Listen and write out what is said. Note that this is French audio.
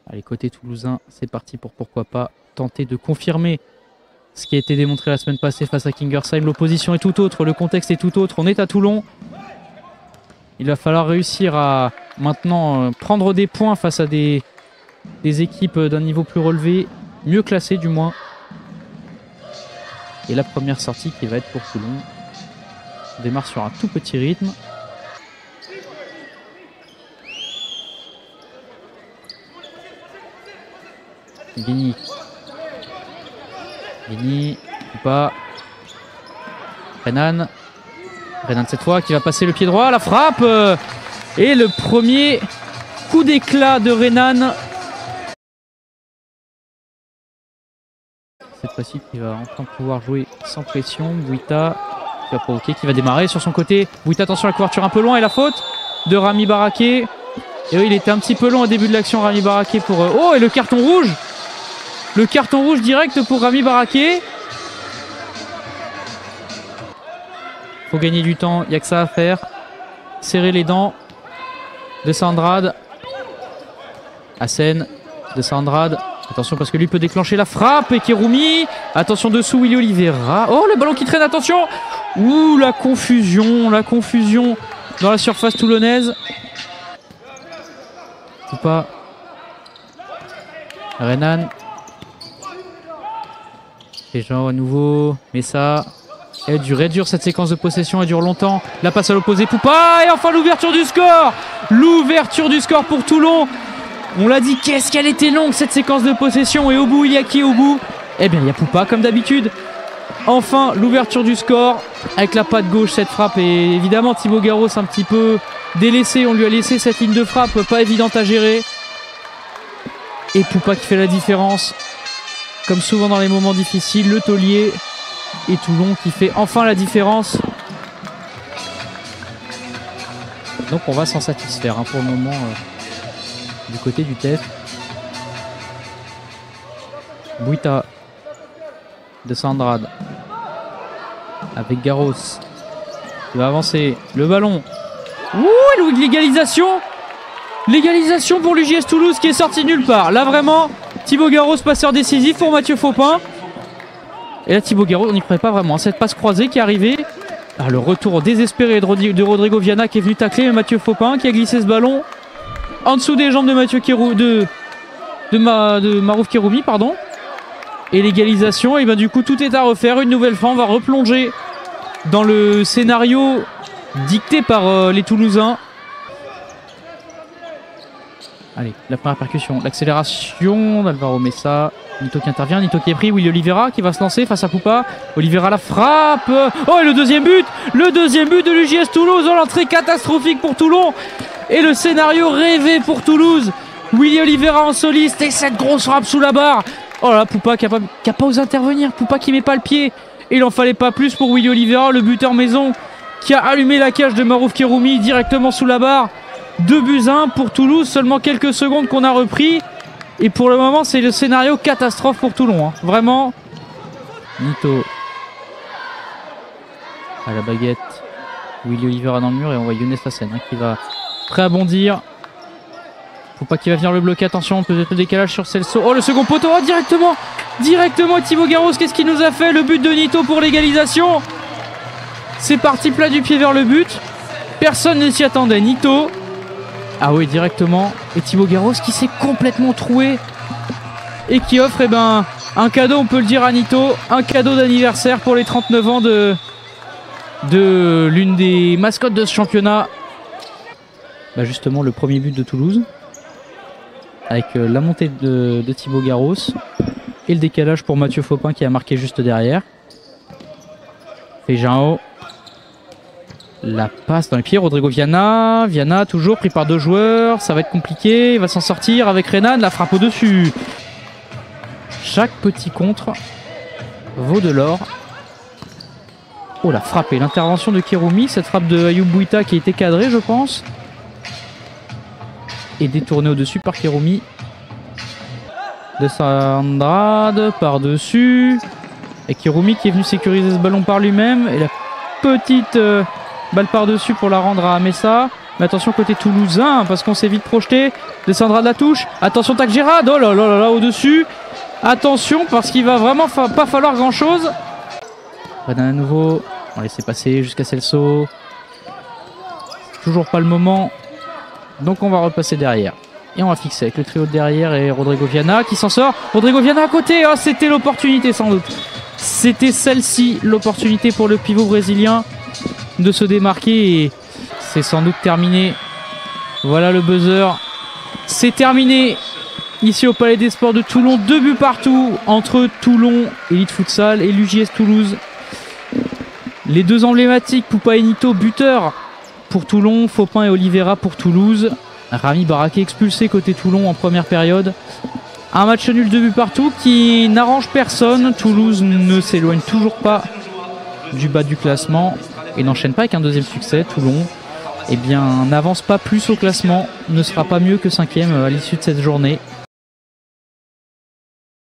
Allez, côté toulousain, c'est parti pour pourquoi pas tenter de confirmer ce qui a été démontré la semaine passée face à Kingersheim. L'opposition est tout autre, le contexte est tout autre. On est à Toulon. Il va falloir réussir à maintenant prendre des points face à des équipes d'un niveau plus relevé, mieux classées du moins. Et la première sortie qui va être pour Toulon. On démarre sur un tout petit rythme. Bini. Bini, ou pas. Renan. Renan cette fois qui va passer le pied droit. La frappe. Et le premier coup d'éclat de Renan. Cette fois-ci qui va enfin pouvoir jouer sans pression. Bouita qui va provoquer, qui va démarrer sur son côté. Bouita, attention à la couverture un peu loin et la faute de Rami Baraké. Et oui, il était un petit peu long au début de l'action, Rami Baraké pour... Oh, et le carton rouge! Le carton rouge direct pour Rami Baraké. Faut gagner du temps, il n'y a que ça à faire. Serrer les dents de Sandrade. Hassen de Sandrade. Attention parce que lui peut déclencher la frappe. Et Kéroumi. Attention dessous, Willy Oliveira. Oh, le ballon qui traîne, attention. Ouh, la confusion dans la surface toulonnaise. Ou pas. Renan. Et Jean à nouveau. Messa. Elle dure cette séquence de possession. Elle dure longtemps. La passe à l'opposé. Poupa. Et enfin l'ouverture du score. L'ouverture du score pour Toulon. On l'a dit, qu'est-ce qu'elle était longue cette séquence de possession. Et au bout, il y a qui au bout? Eh bien, il y a Poupa comme d'habitude. Enfin, l'ouverture du score. Avec la patte gauche, cette frappe. Et évidemment, Thibaut Garros un petit peu délaissé. On lui a laissé cette ligne de frappe pas évidente à gérer. Et Poupa qui fait la différence. Comme souvent dans les moments difficiles, le taulier. Et Toulon qui fait enfin la différence. Donc on va s'en satisfaire pour le moment du côté du TEF. Bouita de Sandrade avec Garros qui va avancer. Le ballon. Ouh, l'égalisation. L'égalisation pour l'UJS Toulouse qui est sorti nulle part. Là vraiment, Thibaut Garros, passeur décisif pour Mathieu Faupin. Et là Thibaut Garros, on n'y croyait pas vraiment. Cette passe croisée qui est arrivée. Ah, le retour désespéré de Rodrigo Viana qui est venu tacler, mais Mathieu Faupin qui a glissé ce ballon en dessous des jambes de Mathieu de Marouf Kéroumi, pardon. Et l'égalisation, et bien du coup tout est à refaire. Une nouvelle fois, on va replonger dans le scénario dicté par les Toulousains. Allez, la première percussion, l'accélération d'Alvaro Messa. Nito qui intervient, Nito qui est pris, Willy Oliveira qui va se lancer face à Poupa. Oliveira la frappe. Oh, et le deuxième but de l'UJS Toulouse. Oh, l'entrée catastrophique pour Toulon. Et le scénario rêvé pour Toulouse. Willy Oliveira en soliste et cette grosse frappe sous la barre. Oh là, Poupa qui a pas osé intervenir. Poupa qui met pas le pied. Et il en fallait pas plus pour Willy Oliveira, le buteur maison, qui a allumé la cage de Marouf Kéroumi directement sous la barre. 2-1 pour Toulouse, seulement quelques secondes qu'on a repris. Et pour le moment, c'est le scénario catastrophe pour Toulon. Vraiment. Nito. À la baguette. Willy Oliveira dans le mur et on voit Younes Hassen qui va prêt à bondir. Faut pas qu'il va venir le bloquer. Attention, peut-être le décalage sur Celso. Oh, le second poteau. Oh, directement Thibaut Garros. Qu'est-ce qu'il nous a fait? Le but de Nito pour l'égalisation. C'est parti plat du pied vers le but. Personne ne s'y attendait. Nito. Ah oui, directement. Et Thibaut Garros qui s'est complètement troué. Et qui offre un cadeau, on peut le dire à Nito. Un cadeau d'anniversaire pour les 39 ans de l'une des mascottes de ce championnat. Bah justement, le premier but de Toulouse. Avec la montée de Thibaut Garros. Et le décalage pour Mathieu Faupin qui a marqué juste derrière. Feijão. La passe dans les pieds, Rodrigo Viana. Viana toujours pris par deux joueurs. Ça va être compliqué. Il va s'en sortir avec Renan. La frappe au-dessus. Chaque petit contre vaut de l'or. Oh, la frappe et l'intervention de Kéroumi. Cette frappe de Ayoub Bouita qui a été cadrée, je pense. Et détournée au-dessus par Kéroumi. De Sandrade par-dessus. Et Kéroumi qui est venu sécuriser ce ballon par lui-même. Et la petite... balle par-dessus pour la rendre à Messa. Mais attention côté toulousain, parce qu'on s'est vite projeté. Descendra de la touche. Attention, tac Gérard. Oh là là là là, au-dessus. Attention, parce qu'il va vraiment pas falloir grand-chose. Renan à nouveau. On va laisser passer jusqu'à Celso. Toujours pas le moment. Donc on va repasser derrière. Et on va fixer avec le trio de derrière et Rodrigo Viana qui s'en sort. Rodrigo Viana à côté. Oh, c'était l'opportunité sans doute. C'était celle-ci, l'opportunité pour le pivot brésilien de se démarquer. Et c'est sans doute terminé. Voilà le buzzer. C'est terminé. Ici au Palais des Sports de Toulon. 2 buts partout entre Toulon, Elite Futsal, et l'UJS Toulouse. Les deux emblématiques, Poupa et Nito, buteurs pour Toulon, Fopin et Oliveira pour Toulouse. Rami Baraké expulsé côté Toulon en première période. Un match nul, 2 buts partout qui n'arrange personne. Toulouse ne s'éloigne toujours pas du bas du classement et n'enchaîne pas avec un deuxième succès. Toulon n'avance pas plus au classement, ne sera pas mieux que 5e à l'issue de cette journée.